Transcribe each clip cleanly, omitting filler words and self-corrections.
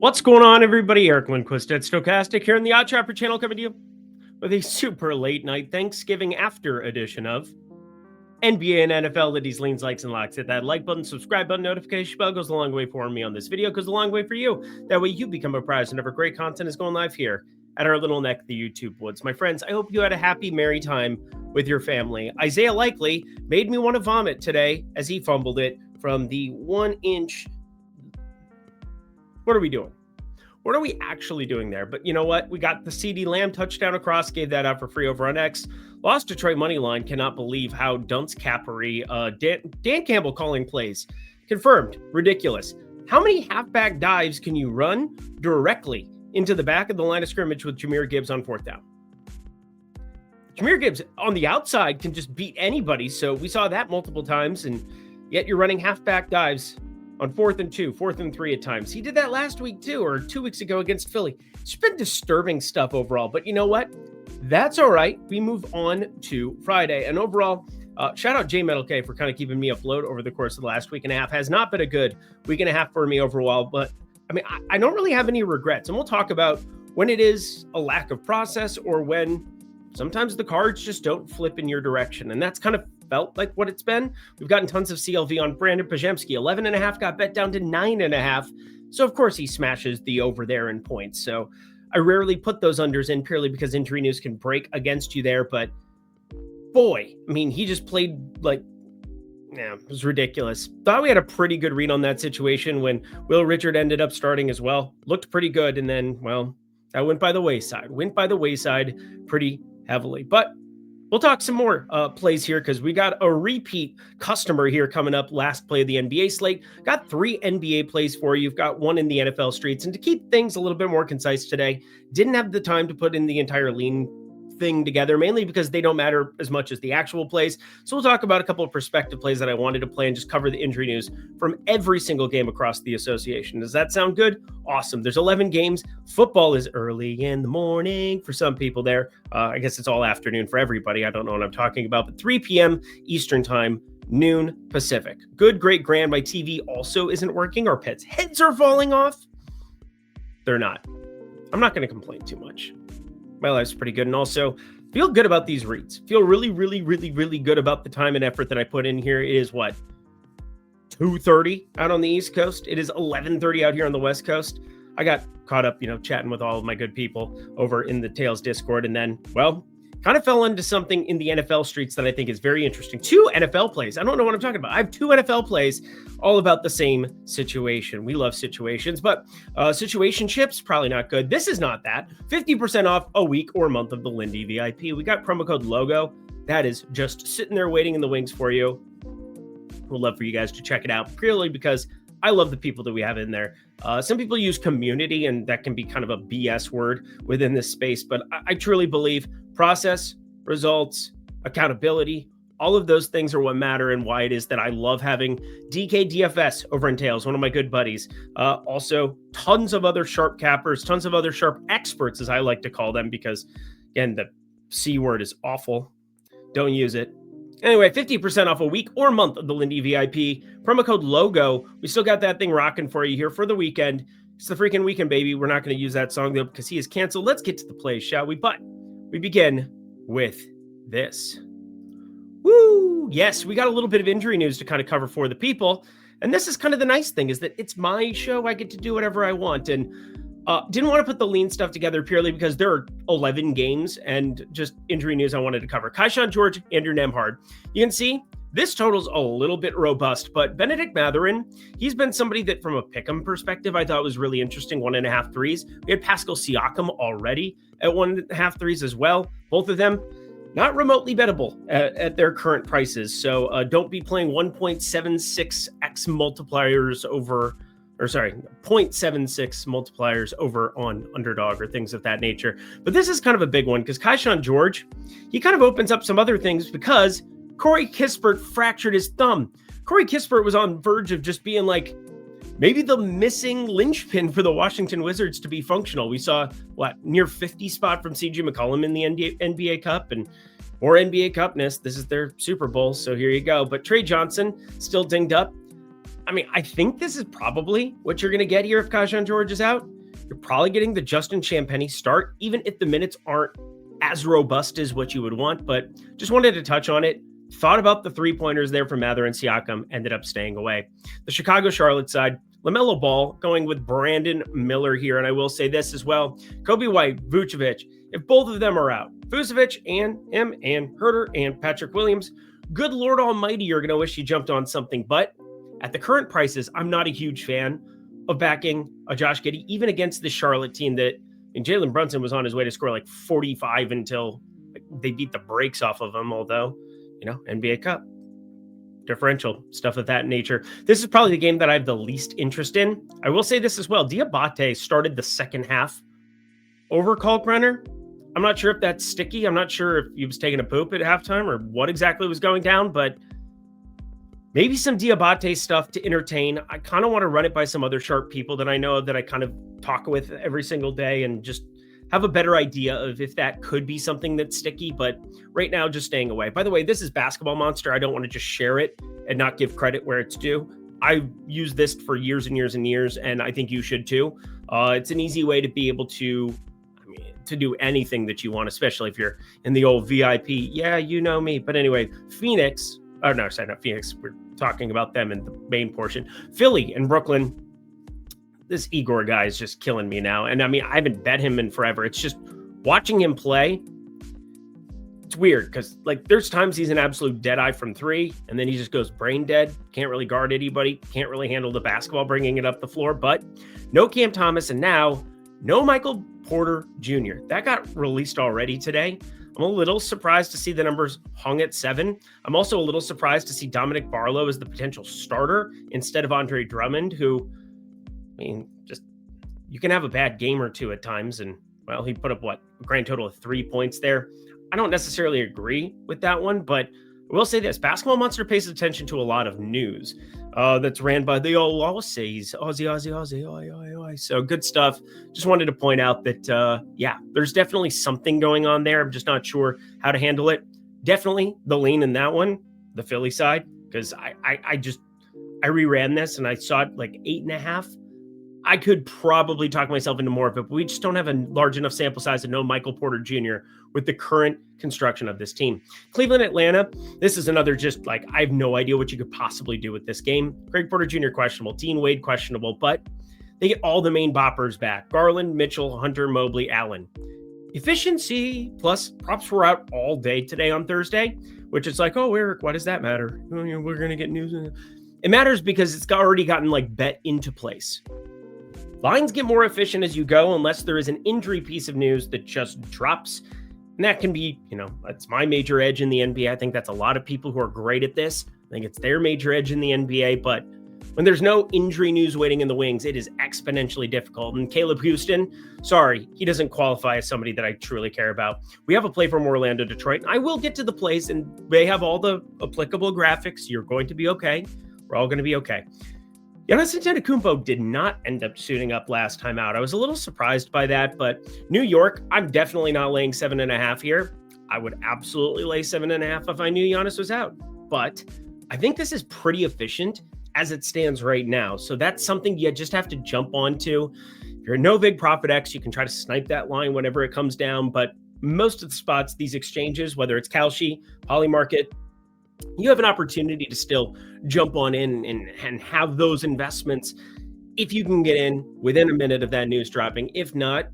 What's going on, everybody? Eric Lindquist at Stochastic here in the Odd Trapper channel, coming to you with a super late night Thanksgiving after edition of NBA and NFL Liddy's Leans, Likes, and Locks. Hit that like button, subscribe button, notification bell goes a long way for me on this video, goes a long way for you. That way you become apprised whenever great content is going live here at our little neck, the YouTube woods. My friends, I hope you had a happy, merry time with your family. Isaiah Likely made me want to vomit today as he fumbled it from the 1-inch. What are we doing? What are we actually doing there? But you know what? We got the CeeDee Lamb touchdown across, gave that out for free over on X. Lost Detroit money line. Cannot believe how dunce cappery. Dan Campbell calling plays. Confirmed. Ridiculous. How many halfback dives can you run directly into the back of the line of scrimmage with Jahmyr Gibbs on fourth down? Jahmyr Gibbs on the outside can just beat anybody. So we saw that multiple times, and yet you're running halfback dives on 4th and 2, 4th and 3 at times. He did that last week too, or 2 weeks ago against Philly. It's been disturbing stuff overall, but you know what? That's all right. We move on to Friday. And overall, shout out J Metal K for kind of keeping me afloat over the course of the last week and a half. Has not been a good week and a half for me overall, but I mean, I don't really have any regrets. And we'll talk about when it is a lack of process or when sometimes the cards just don't flip in your direction. And that's kind of felt like what it's been. We've gotten tons of CLV on Brandon Pajemski. 11.5 got bet down to 9.5. So of course he smashes the over there in points. So I rarely put those unders in purely because injury news can break against you there. But boy, I mean, he just played like, it was ridiculous. Thought we had a pretty good read on that situation when Will Richard ended up starting as well. Looked pretty good. And then, well, that went by the wayside. Pretty heavily. But we'll talk some more plays here because we got a repeat customer here coming up. Last play of the NBA slate. Got 3 NBA plays for you. You've got 1 in the NFL streets. And to keep things a little bit more concise today, didn't have the time to put in the entire lean thing together, mainly because they don't matter as much as the actual plays. So we'll talk about a couple of prospective plays that I wanted to play and just cover the injury news from every single game across the association. Does that sound good? Awesome. There's 11 games. Football is early in the morning for some people there. I guess it's all afternoon for everybody. I don't know what I'm talking about, but 3 p.m. Eastern time, noon Pacific. Good, great, grand. My TV also isn't working. Our pets' heads are falling off. They're not. I'm not going to complain too much. My life's pretty good. And also feel good about these reads. Feel really, really, really, really good about the time and effort that I put in here. It is what? 2:30 out on the East Coast. It is 11:30 out here on the West Coast. I got caught up, chatting with all of my good people over in the Tails Discord. And then, well, kind of fell into something in the NFL streets that I think is very interesting. 2 NFL plays. I don't know what I'm talking about. I have 2 NFL plays all about the same situation. We love situations, but situationships, probably not good. This is not that. 50% off a week or month of the Lindy VIP. We got promo code LOGO. That is just sitting there waiting in the wings for you. We'd love for you guys to check it out, purely because I love the people that we have in there. Some people use community, and that can be kind of a BS word within this space, but I truly believe process, results, accountability, all of those things are what matter and why it is that I love having DK DFS over in Tails, one of my good buddies. Also, tons of other sharp cappers, tons of other sharp experts, as I like to call them, because, again, the C word is awful. Don't use it. Anyway, 50% off a week or month of the Lindy VIP. Promo code LOGO. We still got that thing rocking for you here for the weekend. It's the freaking weekend, baby. We're not going to use that song, though, because he is canceled. Let's get to the plays, shall we? But we begin with this. Woo! Yes, we got a little bit of injury news to kind of cover for the people. And this is kind of the nice thing, is that it's my show. I get to do whatever I want. And didn't want to put the lean stuff together purely because there are 11 games and just injury news I wanted to cover. Kaishan George, Andrew Nemhard. You can see this total's a little bit robust, but Benedict Mathurin, he's been somebody that from a pick'em perspective, I thought was really interesting. 1.5 threes. We had Pascal Siakam already at 1.5 threes as well. Both of them not remotely bettable at their current prices. So don't be playing 1.76x multipliers over, or sorry, 0.76 multipliers over on underdog or things of that nature. But this is kind of a big one because Kaishan George, he kind of opens up some other things because Corey Kispert fractured his thumb. Corey Kispert was on verge of just being like maybe the missing linchpin for the Washington Wizards to be functional. We saw, near 50 spot from CJ McCollum in the NBA Cup and more NBA Cupness. This is their Super Bowl, so here you go. But Trey Johnson still dinged up. I mean, I think this is probably what you're going to get here if Kajan George is out. You're probably getting the Justin Champagny start, even if the minutes aren't as robust as what you would want. But just wanted to touch on it. Thought about the three-pointers there from Mather and Siakam, ended up staying away. The Chicago-Charlotte side, LaMelo Ball going with Brandon Miller here. And I will say this as well. Kobe White, Vucevic, if both of them are out, Vucevic and him and Herter and Patrick Williams, good Lord Almighty, you're going to wish you jumped on something. But at the current prices, I'm not a huge fan of backing a Josh Giddey, even against the Charlotte team that, and Jalen Brunson was on his way to score like 45 until they beat the brakes off of him, although, NBA Cup, differential, stuff of that nature. This is probably the game that I have the least interest in. I will say this as well. Diabate started the second half over Kalkbrenner. I'm not sure if that's sticky. I'm not sure if he was taking a poop at halftime or what exactly was going down, but maybe some Diabate stuff to entertain. I kind of want to run it by some other sharp people that I know that I kind of talk with every single day and just have a better idea of if that could be something that's sticky. But right now, just staying away. By the way, this is Basketball Monster. I don't want to just share it and not give credit where it's due. I've used this for years and years and years, and I think you should too. It's an easy way to be able to do anything that you want, especially if you're in the old VIP. Yeah, you know me. But anyway, Phoenix. Oh, no, sorry, not Phoenix. We're talking about them in the main portion. Philly and Brooklyn. This Igor guy is just killing me now. And I mean, I haven't bet him in forever. It's just watching him play. It's weird because there's times he's an absolute dead eye from three, and then he just goes brain dead. Can't really guard anybody. Can't really handle the basketball, bringing it up the floor. But no Cam Thomas, and now no Michael Porter Jr. That got released already today. I'm a little surprised to see the numbers hung at 7. I'm also a little surprised to see Dominic Barlow as the potential starter instead of Andre Drummond, who, I mean, just you can have a bad game or two at times. And, well, he put up, a grand total of 3 points there. I don't necessarily agree with that one, but I will say this. Basketball Monster pays attention to a lot of news that's ran by the old Aussies. Aussie. So good stuff. Just wanted to point out that, there's definitely something going on there. I'm just not sure how to handle it. Definitely the lean in that one, the Philly side, because I reran this and I saw it 8.5. I could probably talk myself into more of it, but we just don't have a large enough sample size to know Michael Porter Jr. with the current construction of this team. Cleveland, Atlanta, this is another just I have no idea what you could possibly do with this game. Craig Porter Jr. questionable, Dean Wade questionable, but they get all the main boppers back. Garland, Mitchell, Hunter, Mobley, Allen. Efficiency plus props were out all day today on Thursday, which is oh, Eric, why does that matter? We're going to get news. It matters because it's already gotten bet into place. Lines get more efficient as you go unless there is an injury piece of news that just drops. And that can be, that's my major edge in the NBA. I think that's a lot of people who are great at this. I think it's their major edge in the NBA. But when there's no injury news waiting in the wings, it is exponentially difficult. And Caleb Houston, sorry, he doesn't qualify as somebody that I truly care about. We have a play from Orlando, Detroit. And I will get to the plays, and they have all the applicable graphics. You're going to be okay. We're all going to be okay. Giannis Antetokounmpo did not end up suiting up last time out. I was a little surprised by that, but New York, I'm definitely not laying 7.5 here. I would absolutely lay 7.5 if I knew Giannis was out, but I think this is pretty efficient as it stands right now. So that's something you just have to jump onto. If you're no big profit X, you can try to snipe that line whenever it comes down, but most of the spots, these exchanges, whether it's Kalshi, Polymarket, you have an opportunity to still jump on in and have those investments if you can get in within a minute of that news dropping. If not,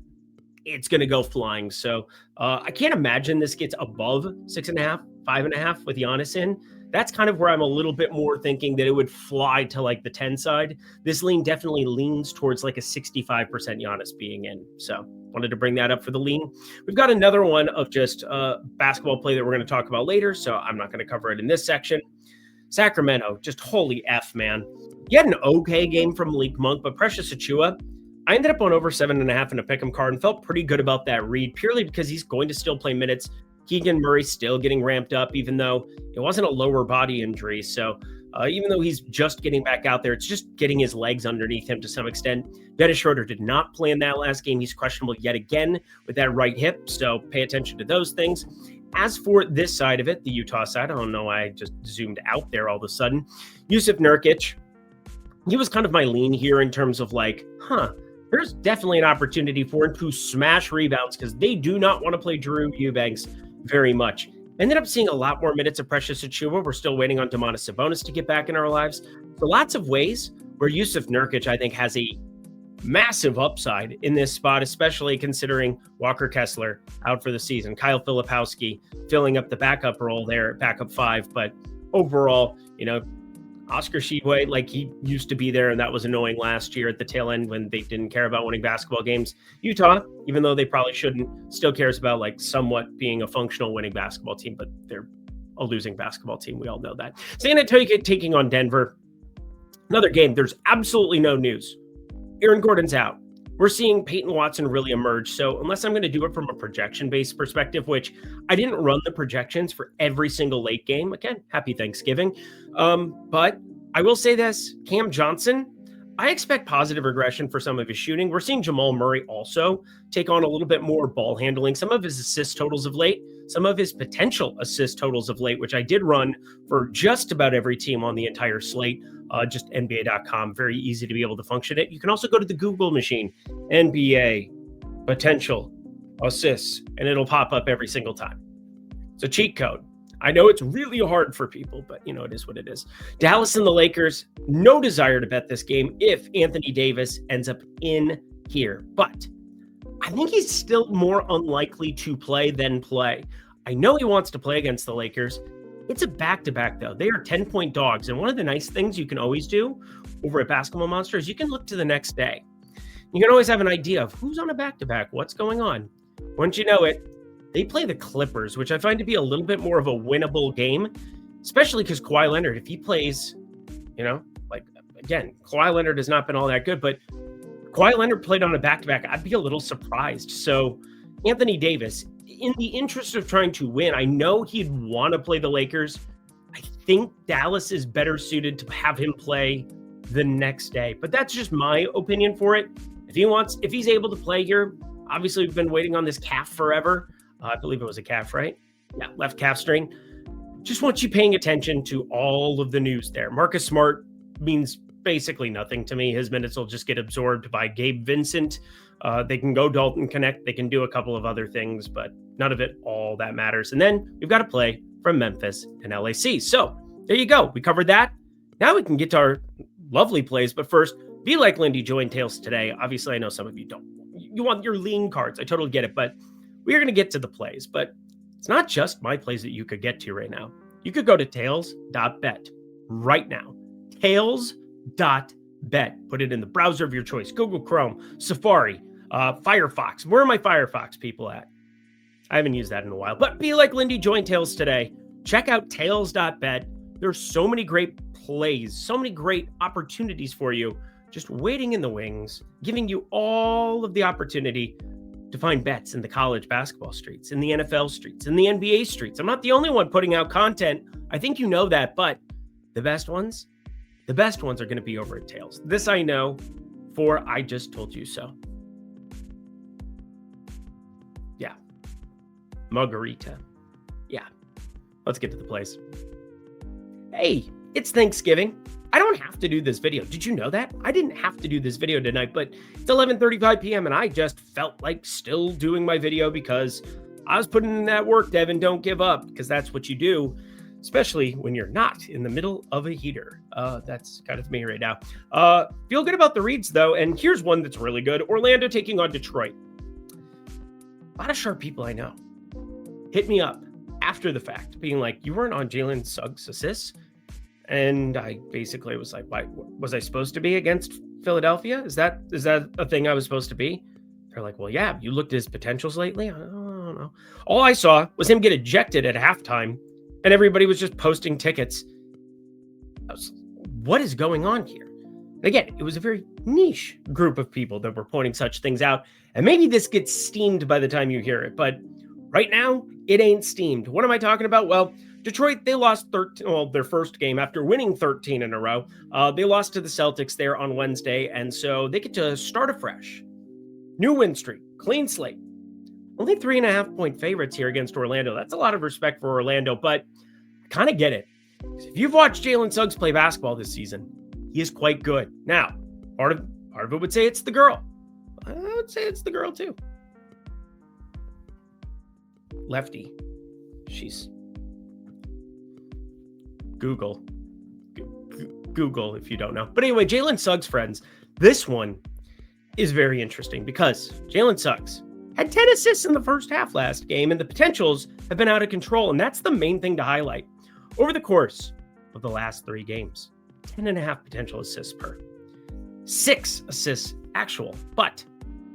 it's going to go flying. So I can't imagine this gets above 6.5, 5.5 with Giannis in. That's kind of where I'm a little bit more thinking that it would fly to the 10 side. This lean definitely leans towards a 65% Giannis being in. So wanted to bring that up for the lean. We've got another one of just basketball play that we're going to talk about later, so I'm not going to cover it in this section. Sacramento, just holy F, man. He had an okay game from Malik Monk, but Precious Achiuwa, I ended up on over 7.5 in a pick'em card and felt pretty good about that read, purely because he's going to still play minutes. Keegan Murray still getting ramped up, even though it wasn't a lower body injury. So even though he's just getting back out there, it's just getting his legs underneath him to some extent. Dennis Schroeder did not play in that last game. He's questionable yet again with that right hip. So pay attention to those things. As for this side of it, the Utah side, I don't know why I just zoomed out there all of a sudden. Yusuf Nurkic, he was kind of my lean here in terms of like, there's definitely an opportunity for him to smash rebounds because they do not want to play Drew Eubanks very much. Ended up seeing a lot more minutes of Precious Achiuwa. We're still waiting on Domantas Sabonis to get back in our lives. So lots of ways where Yusuf Nurkic, I think, has a massive upside in this spot, especially considering Walker Kessler out for the season. Kyle Filipowski filling up the backup role there at backup 5. But overall, Oscar Tshiebwe, like he used to be there, and that was annoying last year at the tail end when they didn't care about winning basketball games. Utah, even though they probably shouldn't, still cares about like somewhat being a functional winning basketball team, but they're a losing basketball team. We all know that. San Antonio taking on Denver. Another game. There's absolutely no news. Aaron Gordon's out. We're seeing Peyton Watson really emerge. So unless I'm going to do it from a projection-based perspective, which I didn't run the projections for every single late game. Again, happy Thanksgiving. But I will say this, Cam Johnson, I expect positive regression for some of his shooting. We're seeing Jamal Murray also take on a little bit more ball handling. Some of his assist totals of late, some of his potential assist totals of late, which I did run for just about every team on the entire slate. Just NBA.com, very easy to be able to function it. You can also go to the Google machine, NBA, potential, assists, and it'll pop up every single time. It's a cheat code. I know it's really hard for people, but it is what it is. Dallas and the Lakers, no desire to bet this game if Anthony Davis ends up in here. But I think he's still more unlikely to play than play. I know he wants to play against the Lakers. It's a back-to-back, though. They are 10-point dogs. And one of the nice things you can always do over at Basketball Monster is you can look to the next day. You can always have an idea of who's on a back-to-back, what's going on. Once you know it, they play the Clippers, which I find to be a little bit more of a winnable game, especially because Kawhi Leonard, if he plays, again, Kawhi Leonard has not been all that good, but Kawhi Leonard played on a back-to-back. I'd be a little surprised. So Anthony Davis, in the interest of trying to win, I know he'd want to play the Lakers. I think Dallas is better suited to have him play the next day, but that's just my opinion for it. If he's able to play here, obviously we've been waiting on this calf forever. I believe it was a calf, right? Yeah, left calf strain. Just want you paying attention to all of the news there. Marcus Smart means basically nothing to me. His minutes will just get absorbed by Gabe Vincent. They can go Dalton Connect. They can do a couple of other things, but none of it all that matters. And then we've got a play from Memphis and LAC. So there you go. We covered that. Now we can get to our lovely plays. But first, be like Lindy, join Tails today. Obviously, I know some of you don't. You want your lean cards. I totally get it. But we are going to get to the plays. But it's not just my plays that you could get to right now. You could go to tails.bet right now. Tails.bet. Put it in the browser of your choice. Google Chrome, Safari, Firefox. Where are my Firefox people at? I haven't used that in a while. But be like Lindy, join Tails today. Check out tails.bet. There's so many great plays, so many great opportunities for you, just waiting in the wings, giving you all of the opportunity to find bets in the college basketball streets, in the NFL streets, in the NBA streets. I'm not the only one putting out content. I think you know that, but the best ones are going to be over at Tails. This I know, for I just told you so. Yeah. Margarita. Yeah. Let's get to the plays. Hey, it's Thanksgiving. I don't have to do this video. Did you know that? I didn't have to do this video tonight, but it's 11:35 p.m. and I just felt like still doing my video because I was putting in that work, Devin. Don't give up, because that's what you do, especially when you're not in the middle of a heater. That's kind of me right now. Feel good about the reads, though, and here's one that's really good. Orlando taking on Detroit. A lot of sharp people I know hit me up after the fact, being like, you weren't on Jalen Suggs' assists? And I basically was like, why was I supposed to be against Philadelphia? Is that a thing I was supposed to be? They're like, well, yeah, you looked at his potentials lately. I don't know. All I saw was him get ejected at halftime, and everybody was just posting tickets. What is going on here? And again, it was a very niche group of people that were pointing such things out. And maybe this gets steamed by the time you hear it, but right now, it ain't steamed. What am I talking about? Well, Detroit, they lost their first game after winning 13 in a row. They lost to the Celtics there on Wednesday, and so they get to start afresh. New win streak, clean slate. Only 3.5-point favorites here against Orlando. That's a lot of respect for Orlando, but I kind of get it. If you've watched Jalen Suggs play basketball this season, He is quite good. Now, part of it would say it's the girl. I would say it's the girl too. Lefty. She's Google if you don't know. But anyway, Jalen Suggs, friends, this one is very interesting because Jalen Suggs had 10 assists in the first half last game, and the potentials have been out of control, and that's the main thing to highlight. Over the course of the last 3 games, 10.5 potential assists per. 6 assists actual, but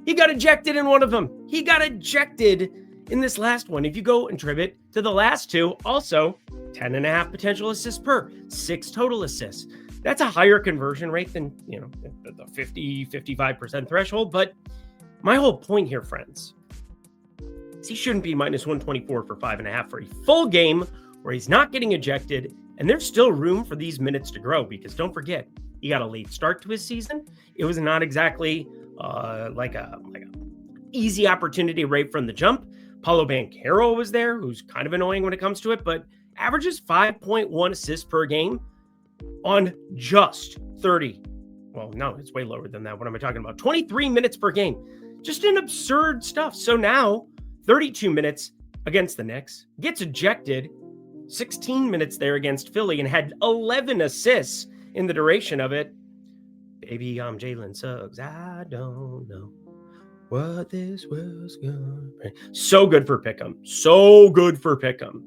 he got ejected in one of them. He got ejected in this last one. If you go and trib it to the last 2, also 10.5 potential assists per, 6 total assists. That's a higher conversion rate than, the 55% threshold. But my whole point here, friends, is he shouldn't be minus 124 for 5.5 for a full game where he's not getting ejected. And there's still room for these minutes to grow because don't forget, he got a late start to his season. It was not exactly like a easy opportunity right from the jump. Paulo Banchero was there, who's kind of annoying when it comes to it, but averages 5.1 assists per game on just 30. Well, no, it's way lower than that. What am I talking about? 23 minutes per game. Just an absurd stuff. So now 32 minutes against the Knicks, gets ejected, 16 minutes there against Philly, and had 11 assists in the duration of it. Baby, I'm Jalen Suggs. I don't know what this was gonna bring. So good for Pick'em. So good for Pick'em.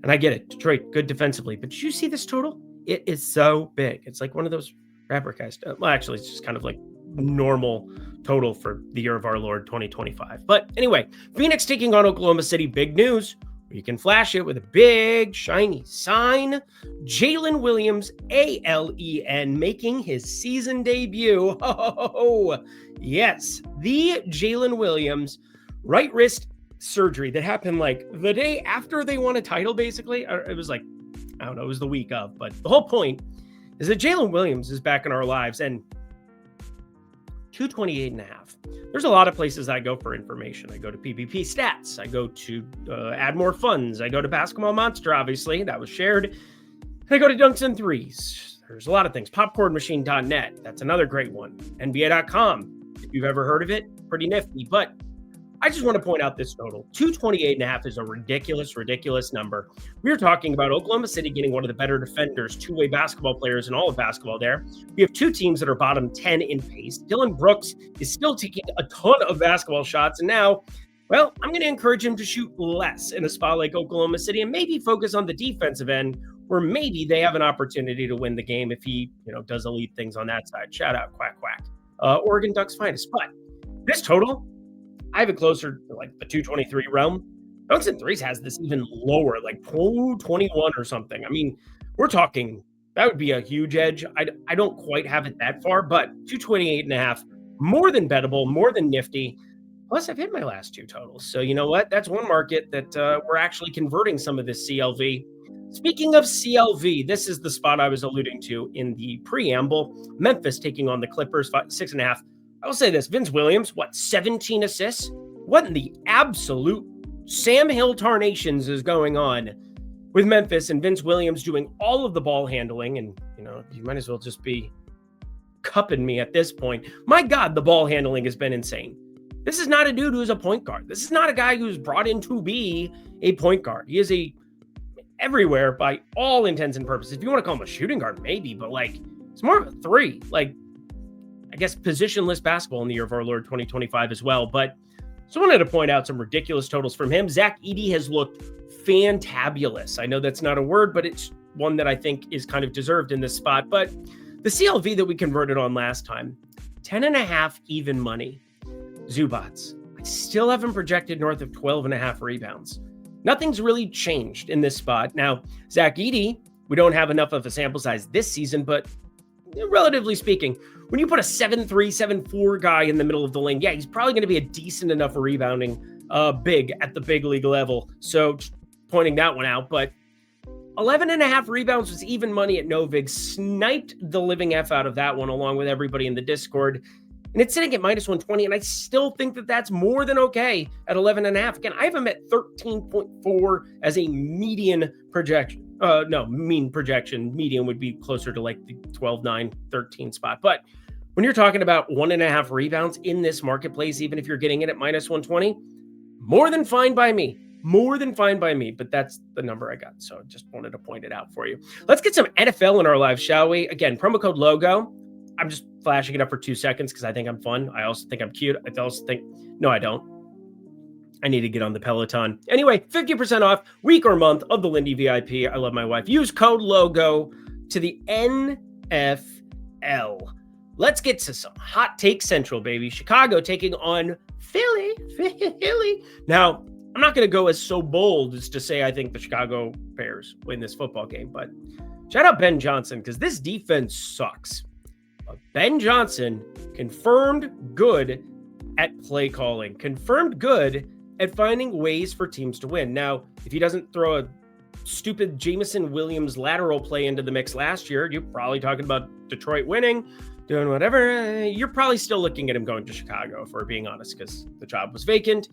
And I get it. Detroit, good defensively. But did you see this total? It is so big. It's like one of those rapper guys. Well, actually, it's just kind of like normal total for the year of our Lord 2025. But anyway, Phoenix taking on Oklahoma City. Big news. You can flash it with a big, shiny sign. Jalen Williams, ALEN, making his season debut. Oh, yes. The Jalen Williams right wrist surgery that happened like the day after they won a title, basically. It was like, I don't know, it was the week of. But the whole point is that Jalen Williams is back in our lives. And 228.5. There's a lot of places I go for information. I go to PPP Stats. I go to Add More Funds. I go to Basketball Monster, obviously. That was shared. I go to Dunks and Threes. There's a lot of things. Popcornmachine.net. That's another great one. NBA.com. If you've ever heard of it, pretty nifty. But I just want to point out this total. 228.5 is a ridiculous number. We are talking about Oklahoma City getting one of the better defenders, two-way basketball players in all of basketball there. We have 2 teams that are bottom 10 in pace. Dylan Brooks is still taking a ton of basketball shots. And now, well, I'm going to encourage him to shoot less in a spot like Oklahoma City and maybe focus on the defensive end where maybe they have an opportunity to win the game if he, does elite things on that side. Shout out, quack, quack. Oregon Ducks finest. But this total, I have it closer to like the 223 realm. Dunks and Threes has this even lower, like 221 or something. I mean, we're talking, that would be a huge edge. I don't quite have it that far, but 228.5, more than bettable, more than nifty. Plus, I've hit my last 2 totals. So you know what? That's one market that we're actually converting some of this CLV. Speaking of CLV, this is the spot I was alluding to in the preamble. Memphis taking on the Clippers, 6.5. I will say this, Vince Williams, 17 assists? What in the absolute Sam Hill tarnations is going on with Memphis and Vince Williams doing all of the ball handling? And, you might as well just be cupping me at this point. My God, the ball handling has been insane. This is not a dude who's a point guard. This is not a guy who's brought in to be a point guard. He is everywhere by all intents and purposes. If you want to call him a shooting guard, maybe, but it's more of a 3. I guess positionless basketball in the year of our Lord 2025 as well. But so I wanted to point out some ridiculous totals from him. Zach Edey has looked fantabulous. I know that's not a word, but it's one that I think is kind of deserved in this spot. But the CLV that we converted on last time, 10.5 even money. Zubats, I still haven't projected north of 12.5 rebounds. Nothing's really changed in this spot. Now, Zach Edey, we don't have enough of a sample size this season, but relatively speaking, when you put a 7'3", 7'4" guy in the middle of the lane, yeah, he's probably going to be a decent enough rebounding big at the big league level. So just pointing that one out, but 11.5 rebounds was even money at Novig. Sniped the living F out of that one along with everybody in the Discord. And it's sitting at minus 120, and I still think that that's more than okay at 11.5. Again, I have him at 13.4 as a median projection. No, mean projection. Median would be closer to like the 12, 9, 13 spot. But when you're talking about 1.5 rebounds in this marketplace, even if you're getting it at minus 120, more than fine by me. More than fine by me, but that's the number I got. So I just wanted to point it out for you. Let's get some NFL in our lives, shall we? Again, promo code LOGO. I'm just flashing it up for 2 seconds because I think I'm fun. I also think I'm cute. I also think, no, I don't. I need to get on the Peloton. Anyway, 50% off week or month of the Lindy VIP. I love my wife. Use code LOGO to the NFL. Let's get to some hot take central, baby. Chicago taking on Philly. Now, I'm not going to go as so bold as to say I think the Chicago Bears win this football game, but shout out Ben Johnson because this defense sucks. But Ben Johnson confirmed good at play calling, confirmed good at finding ways for teams to win. Now, if he doesn't throw a stupid Jameson Williams lateral play into the mix last year, you're probably talking about Detroit winning, doing whatever. You're probably still looking at him going to Chicago, if we're being honest, because the job was vacant.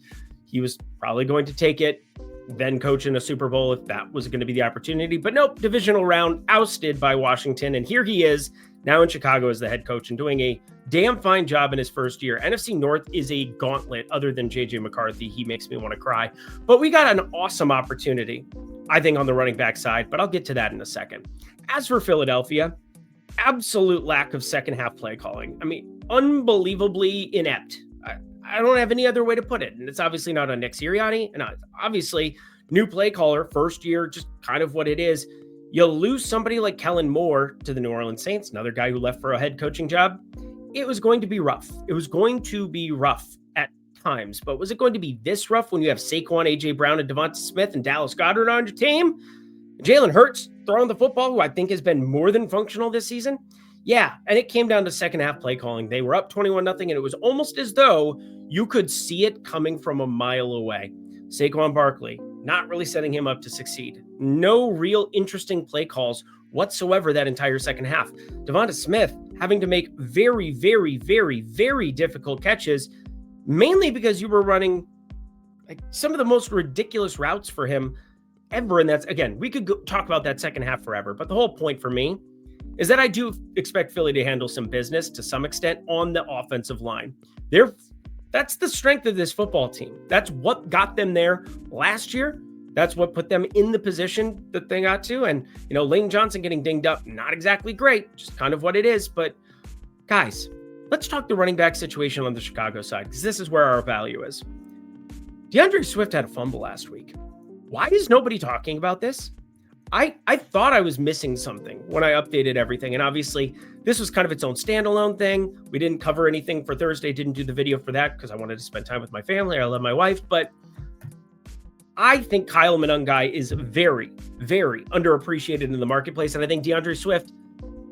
He was probably going to take it, then coach in a Super Bowl if that was going to be the opportunity. But nope, divisional round ousted by Washington. And here he is now in Chicago as the head coach and doing a damn fine job in his first year. NFC North is a gauntlet other than JJ McCarthy. He makes me want to cry. But we got an awesome opportunity, I think, on the running back side, but I'll get to that in a second. As for Philadelphia, absolute lack of second half play calling. I mean, unbelievably inept. I don't have any other way to put it. And it's obviously not on Nick Sirianni. And obviously, new play caller, first year, just kind of what it is. You lose somebody like Kellen Moore to the New Orleans Saints, another guy who left for a head coaching job. It was going to be rough. It was going to be rough at times. But was it going to be this rough when you have Saquon, A.J. Brown, and Devonta Smith and Dallas Goedert on your team? Jalen Hurts throwing the football, who I think has been more than functional this season. Yeah, and it came down to second half play calling. They were up 21-0, and it was almost as though you could see it coming from a mile away. Saquon Barkley, not really setting him up to succeed. No real interesting play calls whatsoever that entire second half. Devonta Smith having to make very, very, very, very difficult catches, mainly because you were running like some of the most ridiculous routes for him ever. And that's, again, we could talk about that second half forever, but the whole point for me is that I do expect Philly to handle some business to some extent on the offensive line. That's the strength of this football team. That's what got them there last year. That's what put them in the position that they got to. And, Lane Johnson getting dinged up, not exactly great, just kind of what it is. But guys, let's talk the running back situation on the Chicago side, because this is where our value is. DeAndre Swift had a fumble last week. Why is nobody talking about this? I thought I was missing something when I updated everything. And obviously, this was kind of its own standalone thing. We didn't cover anything for Thursday, didn't do the video for that because I wanted to spend time with my family. I love my wife. But I think Kyle Monangai is very, very underappreciated in the marketplace. And I think DeAndre Swift,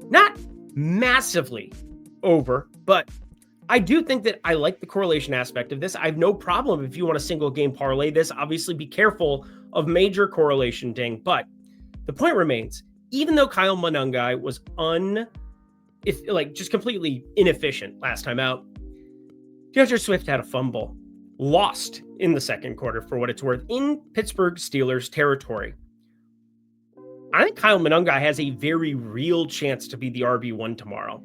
not massively over, but I do think that I like the correlation aspect of this. I have no problem if you want a single game parlay this. Obviously, be careful of major correlation ding, but the point remains, even though Kyle Monangai was just completely inefficient last time out, DeAndre Swift had a fumble, lost in the second quarter for what it's worth in Pittsburgh Steelers territory. I think Kyle Monangai has a very real chance to be the RB1 tomorrow.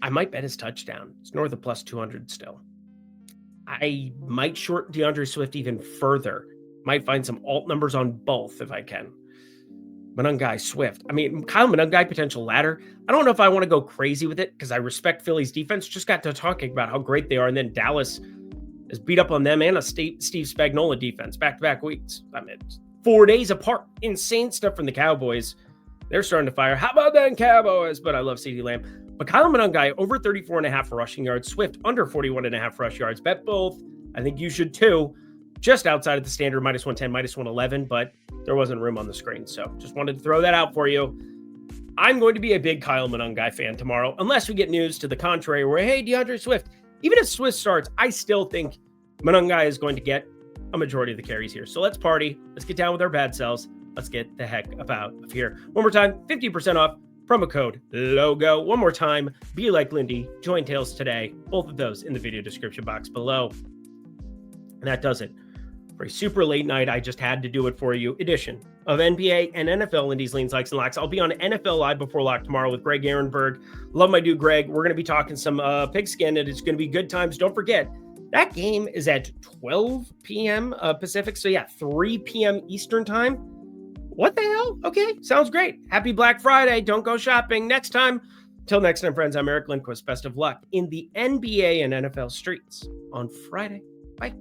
I might bet his touchdown. It's north of plus 200 still. I might short DeAndre Swift even further. Might find some alt numbers on both if I can. Monangai, Swift. I mean, Kyle Monangai, potential ladder. I don't know if I want to go crazy with it because I respect Philly's defense. Just got to talking about how great they are. And then Dallas has beat up on them and a Steve Spagnuolo defense back-to-back weeks. I mean, 4 days apart. Insane stuff from the Cowboys. They're starting to fire. How about them Cowboys? But I love CeeDee Lamb. But Kyle Monangai, over 34.5 rushing yards. Swift, under 41.5 rush yards. Bet both. I think you should too. Just outside of the standard, minus 110, minus 111, but there wasn't room on the screen. So just wanted to throw that out for you. I'm going to be a big Kyle Monangai fan tomorrow, unless we get news to the contrary where, hey, DeAndre Swift, even if Swift starts, I still think Monangai is going to get a majority of the carries here. So let's party. Let's get down with our bad selves. Let's get the heck about of here. One more time, 50% off, promo code LOGO. One more time, be like Lindy, join Tails today. Both of those in the video description box below. And that does it for a super late night, I just had to do it for you edition of NBA and NFL Lindy's Leans, Likes, and Locks. I'll be on NFL Live Before Lock tomorrow with Greg Ehrenberg. Love my dude, Greg. We're going to be talking some pigskin, and it's going to be good times. Don't forget, that game is at 12 p.m. Pacific. So, yeah, 3 p.m. Eastern time. What the hell? Okay, sounds great. Happy Black Friday. Don't go shopping next time. Till next time, friends, I'm Eric Lindquist. Best of luck in the NBA and NFL streets on Friday. Bye.